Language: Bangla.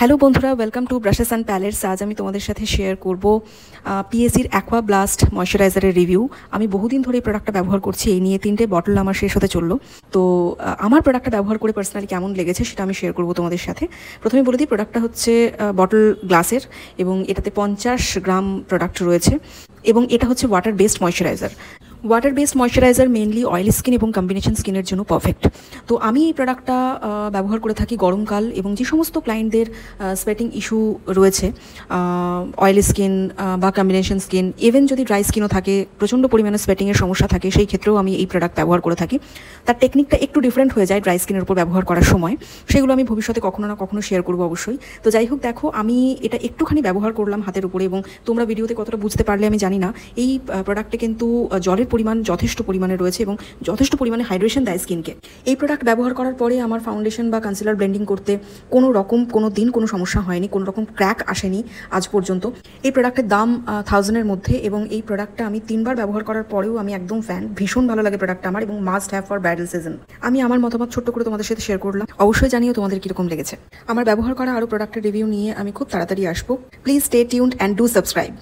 হ্যালো বন্ধুরা, welcome to brushes and pallets. আজ আমি তোমাদের সাথে শেয়ার করব পিএসির অ্যাকোয়া ব্লাস্ট ময়শ্চারাইজারের রিভিউ। আমি বহুদিন ধরে এই প্রোডাক্টটা ব্যবহার করছি, এই নিয়ে 3টে বটল আমার শেষ হতে চললো। তো আমার প্রোডাক্টটা ব্যবহার করে পার্সোনালি কেমন লেগেছে সেটা আমি শেয়ার করবো তোমাদের সাথে। প্রথমে বলে দিই, প্রোডাক্টটা হচ্ছে বটল গ্লাসের এবং এটাতে 50 গ্রাম প্রোডাক্ট রয়েছে এবং এটা হচ্ছে water based moisturiser. Water based moisturiser mainly oil skin এবং কম্বিনেশন স্কিনের জন্য পারফেক্ট। তো আমি এই প্রোডাক্টটা ব্যবহার করে থাকি গরমকাল এবং যে সমস্ত ক্লায়েন্টদের সোয়েটিং ইস্যু রয়েছে, অয়েল স্কিন বা কম্বিনেশন স্কিন, ইভেন যদি ড্রাই স্কিনও থাকে, প্রচণ্ড পরিমাণে সোয়েটিংয়ের সমস্যা থাকে, সেই ক্ষেত্রেও আমি এই প্রোডাক্ট ব্যবহার করে থাকি। তার টেকনিকটা একটু ডিফারেন্ট হয়ে যায় ড্রাই স্কিনের উপর ব্যবহার করার সময়, সেগুলো আমি ভবিষ্যতে কখনো না কখনো শেয়ার করবো অবশ্যই। তো যাই হোক, দেখো আমি এটা একটুখানি ব্যবহার করলাম হাতের উপরে এবং তোমরা ভিডিওতে কতটা বুঝতে পারলে আমি জানি না। এই প্রোডাক্টে কিন্তু জলের পরিমাণ যথেষ্ট পরিমাণে রয়েছে এবং যথেষ্ট পরিমাণে হাইড্রেশন দেয় স্কিনকে। এই প্রোডাক্ট ব্যবহার করার পরে আমার ফাউন্ডেশন বা কনসিলার ব্লেন্ডিং করতে কোনো দিন কোনো সমস্যা হয়নি, কোনো রকম ক্র্যাক আসেনি আজ পর্যন্ত। এই প্রোডাক্টের দাম 1000-এর মধ্যে এবং এই প্রোডাক্টটা আমি 3বার ব্যবহার করার পরেও আমি একদম ফ্যান, ভীষণ ভালো লাগে প্রোডাক্টটা আমার এবং must have for bridal season. আমি আমার মতামত ছোট্ট করে তোমাদের সাথে শেয়ার করলাম, অবশ্যই জানিও তোমাদের কীরকম লেগেছে। আমার ব্যবহার করা আরও প্রোডাক্টের রিভিউ নিয়ে আমি খুব তাড়াতাড়ি আসবো। Please stay tuned and do subscribe.